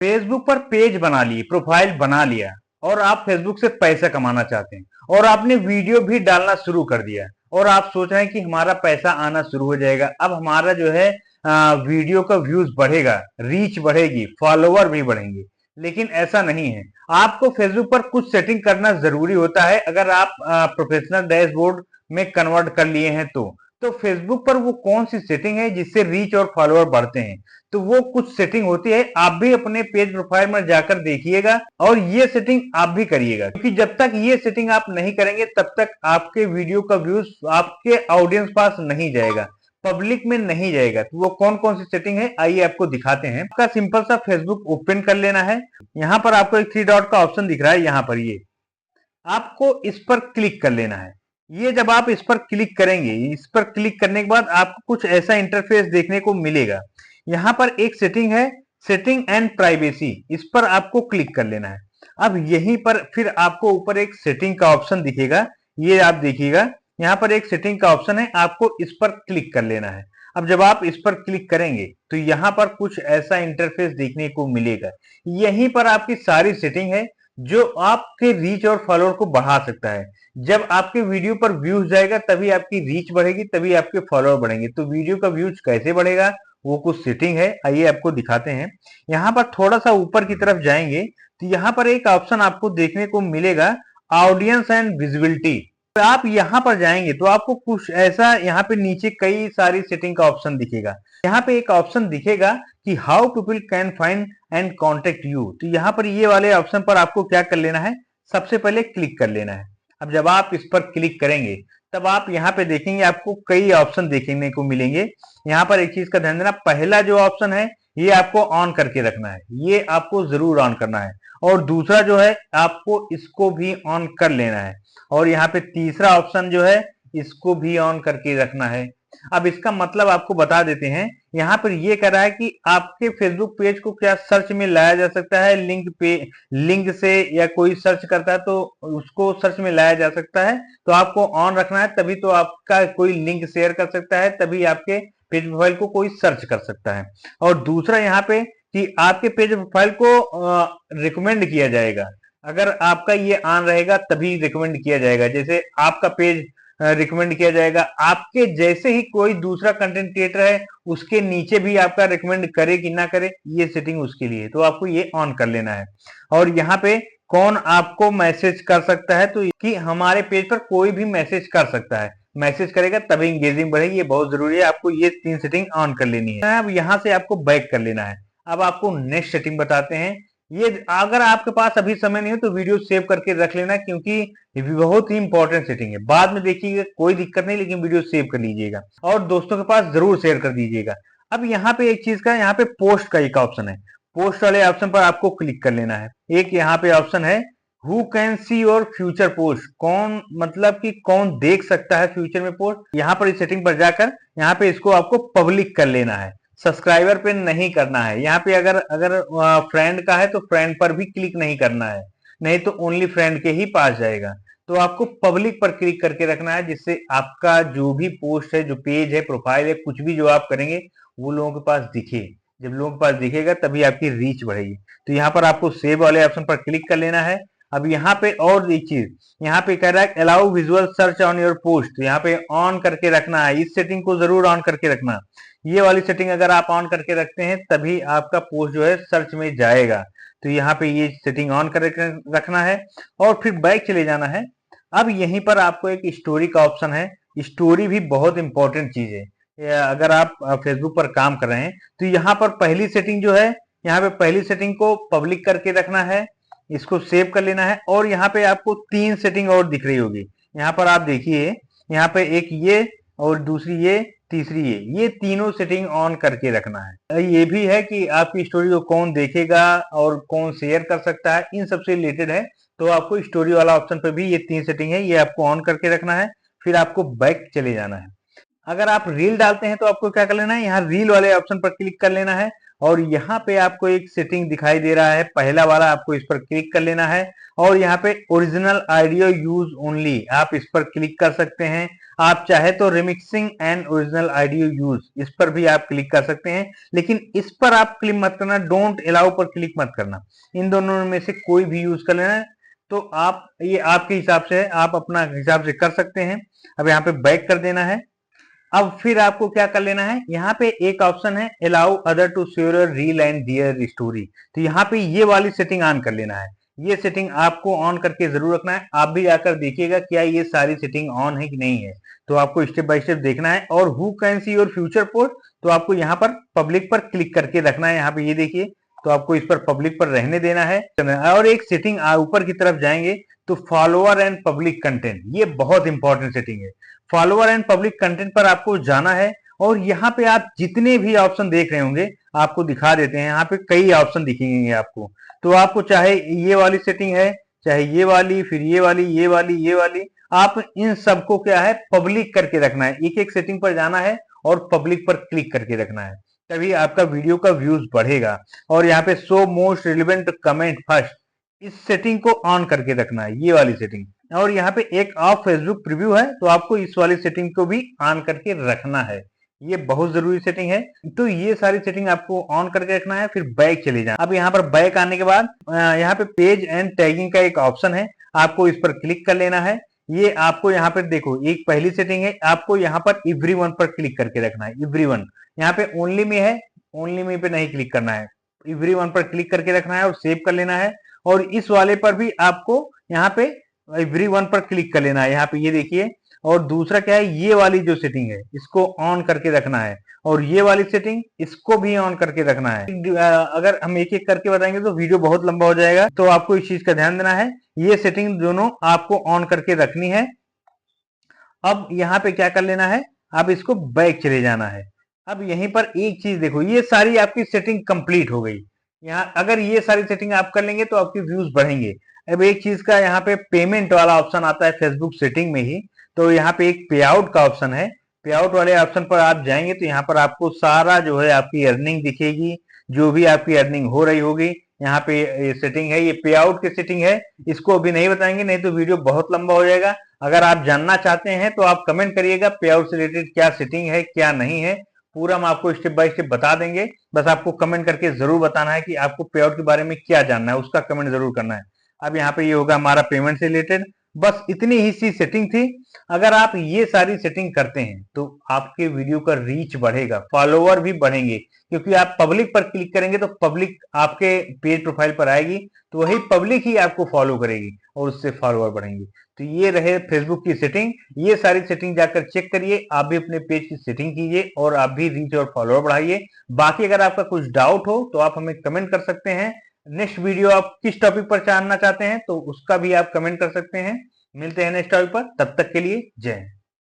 Facebook पर page बना लिए, प्रोफाइल बना लिया और आप फेसबुक से पैसा कमाना चाहते हैं और आपने वीडियो भी डालना शुरू कर दिया और आप सोच रहे हैं कि हमारा पैसा आना शुरू हो जाएगा, अब हमारा जो है वीडियो का व्यूज बढ़ेगा, रीच बढ़ेगी, फॉलोवर भी बढ़ेंगे। लेकिन ऐसा नहीं है। आपको फेसबुक पर कुछ सेटिंग करना जरूरी होता है। अगर आप प्रोफेशनल डैशबोर्ड में कन्वर्ट कर लिए हैं तो फेसबुक पर वो कौन सी सेटिंग है जिससे रीच और फॉलोअर बढ़ते हैं, तो वो कुछ सेटिंग होती है। आप भी अपने पेज प्रोफाइल में जाकर देखिएगा और ये सेटिंग आप भी करिएगा, क्योंकि जब तक ये सेटिंग आप नहीं करेंगे तब तक आपके वीडियो का व्यूज आपके ऑडियंस पास नहीं जाएगा, पब्लिक में नहीं जाएगा। तो वो कौन कौन सी सेटिंग है आइए आपको दिखाते हैं। आपका सिंपल सा फेसबुक ओपन कर लेना है। यहाँ पर आपको एक थ्री डॉट का ऑप्शन दिख रहा है, यहाँ पर ये आपको इस पर क्लिक कर लेना है। ये जब आप इस पर क्लिक करेंगे, इस पर क्लिक करने के बाद आपको कुछ ऐसा इंटरफेस देखने को मिलेगा। यहाँ पर एक सेटिंग है, सेटिंग एंड प्राइवेसी, इस पर आपको क्लिक कर लेना है। अब यहीं पर फिर आपको ऊपर एक सेटिंग का ऑप्शन दिखेगा, ये आप देखिएगा, यहाँ पर एक सेटिंग का ऑप्शन है, आपको इस पर क्लिक कर लेना है। अब जब आप इस पर क्लिक करेंगे तो यहाँ पर कुछ ऐसा इंटरफेस देखने को मिलेगा। यहीं पर आपकी सारी सेटिंग है जो आपके रीच और फॉलोअर को बढ़ा सकता है। जब आपके वीडियो पर व्यूज जाएगा तभी आपकी रीच बढ़ेगी, तभी आपके फॉलोअर बढ़ेंगे। तो वीडियो का व्यूज कैसे बढ़ेगा, वो कुछ सेटिंग है, आइए आपको दिखाते हैं। यहाँ पर थोड़ा सा ऊपर की तरफ जाएंगे तो यहाँ पर एक ऑप्शन आपको देखने को मिलेगा, ऑडियंस एंड विजिबिलिटी। तो आप यहाँ पर जाएंगे तो आपको कुछ ऐसा, यहाँ पे नीचे कई सारी सेटिंग का ऑप्शन दिखेगा। यहाँ पे एक ऑप्शन दिखेगा कि how people can find and contact you. तो यहाँ पर ये वाले ऑप्शन पर आपको क्या कर लेना है, सबसे पहले क्लिक कर लेना है। अब जब आप इस पर क्लिक करेंगे तब आप यहाँ पे देखेंगे आपको कई ऑप्शन देखने को मिलेंगे। यहाँ पर एक चीज का ध्यान देना, पहला जो ऑप्शन है ये आपको ऑन करके रखना है, ये आपको जरूर ऑन करना है। और दूसरा जो है आपको इसको भी ऑन कर लेना है। और यहाँ पे तीसरा ऑप्शन जो है इसको भी ऑन करके रखना है। अब इसका मतलब आपको बता देते हैं, यहाँ पर ये कह रहा है कि आपके फेसबुक पेज को क्या सर्च में लाया जा सकता है, लिंक से, या कोई सर्च करता है तो उसको सर्च में लाया जा सकता है। तो आपको ऑन रखना है, तभी तो आपका कोई लिंक शेयर कर सकता है, तभी आपके पेज प्रोफाइल को कोई सर्च कर सकता है। और दूसरा यहाँ पे कि आपके पेज प्रोफाइल को रिकमेंड किया जाएगा। अगर आपका ये ऑन रहेगा तभी रिकमेंड किया जाएगा। जैसे आपका पेज रिकमेंड किया जाएगा, आपके जैसे ही कोई दूसरा कंटेंट क्रिएटर है उसके नीचे भी आपका रिकमेंड करे कि ना करे, ये सेटिंग उसके लिए, तो आपको ये ऑन कर लेना है। और यहाँ पे कौन आपको मैसेज कर सकता है, तो कि हमारे पेज पर कोई भी मैसेज कर सकता है, मैसेज करेगा तभी इंगेजिंग बढ़ेगी, ये बहुत जरूरी है। आपको ये तीन सेटिंग ऑन कर लेनी है। अब यहाँ से आपको बैक कर लेना है। अब आपको नेक्स्ट सेटिंग बताते हैं। ये अगर आपके पास अभी समय नहीं हो तो वीडियो सेव करके रख लेना, क्योंकि ये भी बहुत ही इंपॉर्टेंट सेटिंग है। बाद में देखिएगा कोई दिक्कत नहीं, लेकिन वीडियो सेव कर लीजिएगा और दोस्तों के पास जरूर शेयर कर दीजिएगा। अब यहाँ पे एक चीज का, यहाँ पे पोस्ट का एक ऑप्शन है, पोस्ट वाले ऑप्शन पर आपको क्लिक कर लेना है। एक यहाँ पे ऑप्शन है who can see your future post, कौन मतलब कि कौन देख सकता है फ्यूचर में पोस्ट। यहाँ पर इस सेटिंग पर जाकर यहाँ पे इसको आपको पब्लिक कर लेना है, सब्सक्राइबर पे नहीं करना है। यहाँ पे अगर अगर फ्रेंड का है तो फ्रेंड पर भी क्लिक नहीं करना है, नहीं तो ओनली फ्रेंड के ही पास जाएगा। तो आपको पब्लिक पर क्लिक करके रखना है, जिससे आपका जो भी पोस्ट है, जो पेज है, प्रोफाइल है, कुछ भी जो आप करेंगे वो लोगों के पास दिखे। जब लोगों के पास दिखेगा तभी आपकी रीच बढ़ेगी। तो यहाँ पर आपको सेव वाले ऑप्शन पर क्लिक कर लेना है। अब यहाँ पे और एक चीज, यहाँ पे कह रहा है allow visual search on your post, तो यहाँ पे ऑन करके रखना है। इस सेटिंग को जरूर ऑन करके रखना। ये वाली सेटिंग अगर आप ऑन करके रखते हैं तभी आपका पोस्ट जो है सर्च में जाएगा। तो यहाँ पे ये सेटिंग ऑन करके रखना है और फिर बैक चले जाना है। अब यहीं पर आपको एक स्टोरी का ऑप्शन है। स्टोरी भी बहुत इंपॉर्टेंट चीज है। अगर आप फेसबुक पर काम कर रहे हैं तो यहाँ पर पहली सेटिंग जो है, यहाँ पे पहली सेटिंग को पब्लिक करके रखना है, इसको सेव कर लेना है। और यहाँ पे आपको तीन सेटिंग और दिख रही होगी, यहाँ पर आप देखिए, यहाँ पे एक ये और दूसरी ये, तीसरी ये तीनों सेटिंग ऑन करके रखना है। ये भी है कि आपकी स्टोरी को कौन देखेगा और कौन शेयर कर सकता है, इन सबसे रिलेटेड है। तो आपको स्टोरी वाला ऑप्शन पे भी ये तीन सेटिंग है, ये आपको ऑन करके रखना है। फिर आपको बैक चले जाना है। अगर आप रील डालते हैं तो आपको क्या कर लेना है, यहाँ रील वाले ऑप्शन पर क्लिक कर लेना है। और यहाँ पे आपको एक सेटिंग दिखाई दे रहा है, पहला वाला, आपको इस पर क्लिक कर लेना है। और यहाँ पे ओरिजिनल ऑडियो यूज ओनली, आप इस पर क्लिक कर सकते हैं। आप चाहे तो remixing and original audio use, इस पर भी आप क्लिक कर सकते हैं, लेकिन इस पर आप क्लिक मत करना, डोंट अलाउ पर क्लिक मत करना। इन दोनों में से कोई भी यूज कर लेना है, तो आप ये आपके हिसाब से है, आप अपना हिसाब से कर सकते हैं। अब यहाँ पे बैक कर देना है। अब फिर आपको क्या कर लेना है, यहाँ पे एक ऑप्शन है allow other to share reel and their story, तो यहाँ पे ये वाली सेटिंग ऑन कर लेना है। ये सेटिंग आपको ऑन करके जरूर रखना है। आप भी जाकर देखिएगा क्या ये सारी सेटिंग ऑन है कि नहीं है, तो आपको स्टेप बाय स्टेप देखना है। और who can see your future post, तो आपको यहाँ पर पब्लिक पर क्लिक करके रखना है। यहाँ पे ये देखिए, तो आपको इस पर पब्लिक पर रहने देना है। और एक सेटिंग ऊपर की तरफ जाएंगे तो फॉलोअर एंड पब्लिक कंटेंट, ये बहुत इंपॉर्टेंट सेटिंग है। फॉलोअर एंड पब्लिक कंटेंट पर आपको जाना है, और यहाँ पे आप जितने भी ऑप्शन देख रहे होंगे आपको दिखा देते हैं। यहाँ पे कई ऑप्शन दिखेंगे आपको, तो आपको चाहे ये वाली सेटिंग है, चाहे ये वाली, फिर ये वाली, ये वाली, ये वाली, आप इन सबको क्या है पब्लिक करके रखना है। एक एक सेटिंग पर जाना है और पब्लिक पर क्लिक करके रखना है, तभी आपका वीडियो का व्यूज बढ़ेगा। और यहाँ पे show most relevant comment first, इस सेटिंग को ऑन करके रखना है, ये वाली सेटिंग। और यहाँ पे एक ऑफ फेसबुक प्रीव्यू है, तो आपको इस वाली सेटिंग को भी ऑन करके रखना है, ये बहुत जरूरी सेटिंग है। तो ये सारी सेटिंग आपको ऑन करके रखना है। फिर बैक चले जाना। अब यहाँ पर बैक आने के बाद यहाँ पे पेज एंड टैगिंग का एक ऑप्शन है, आपको इस पर क्लिक कर लेना है। ये आपको यहाँ पर देखो, एक पहली सेटिंग है, आपको यहाँ पर एवरीवन पर क्लिक करके रखना है। एवरीवन यहाँ पे ओनली में है, ओनली में पे नहीं क्लिक करना है, एवरीवन पर क्लिक करके रखना है और सेव कर लेना है। और इस वाले पर भी आपको यहाँ पे एवरीवन पर क्लिक कर लेना है, यहाँ पे ये देखिए। और दूसरा क्या है, ये वाली जो सेटिंग है इसको ऑन करके रखना है, और ये वाली सेटिंग इसको भी ऑन करके रखना है। अगर हम एक एक करके बताएंगे तो वीडियो बहुत लंबा हो जाएगा, तो आपको इस चीज का ध्यान देना है। ये सेटिंग दोनों आपको ऑन करके रखनी है। अब यहाँ पे क्या कर लेना है, अब इसको बैक चले जाना है। अब यहीं पर एक चीज देखो, ये सारी आपकी सेटिंग कंप्लीट हो गई। यहाँ अगर ये सारी सेटिंग आप कर लेंगे तो आपके व्यूज बढ़ेंगे। अब एक चीज का यहाँ पे पेमेंट वाला ऑप्शन आता है फेसबुक सेटिंग में ही, तो यहाँ पे एक पे आउट का ऑप्शन है। पे आउट वाले ऑप्शन पर आप जाएंगे तो यहाँ पर आपको सारा जो है आपकी अर्निंग दिखेगी, जो भी आपकी अर्निंग हो रही होगी। यहाँ पे ये सेटिंग है, ये पे आउट की सेटिंग है, इसको अभी नहीं बताएंगे नहीं तो वीडियो बहुत लंबा हो जाएगा। अगर आप जानना चाहते हैं तो आप कमेंट करिएगा पे आउट से रिलेटेड क्या सेटिंग है क्या नहीं है, पूरा हम आपको स्टेप बाय स्टेप बता देंगे। बस आपको कमेंट करके जरूर बताना है कि आपको पे आउट के बारे में क्या जानना है, उसका कमेंट जरूर करना है। अब यहाँ पे ये होगा हमारा पेमेंट से रिलेटेड, बस इतनी ही सी सेटिंग थी। अगर आप ये सारी सेटिंग करते हैं तो आपके वीडियो का रीच बढ़ेगा, फॉलोवर भी बढ़ेंगे, क्योंकि आप पब्लिक पर क्लिक करेंगे तो पब्लिक आपके पेज प्रोफाइल पर आएगी, तो वही पब्लिक ही आपको फॉलो करेगी और उससे फॉलोवर बढ़ेंगे। तो ये रहे फेसबुक की सेटिंग। ये सारी सेटिंग जाकर चेक करिए, आप भी अपने पेज की सेटिंग कीजिए और आप भी रीच और फॉलोवर बढ़ाइए। बाकी अगर आपका कुछ डाउट हो तो आप हमें कमेंट कर सकते हैं। नेक्स्ट वीडियो आप किस टॉपिक पर जानना चाहते हैं तो उसका भी आप कमेंट कर सकते हैं। मिलते हैं नेक्स्ट टॉपिक पर, तब तक के लिए जय हिंद।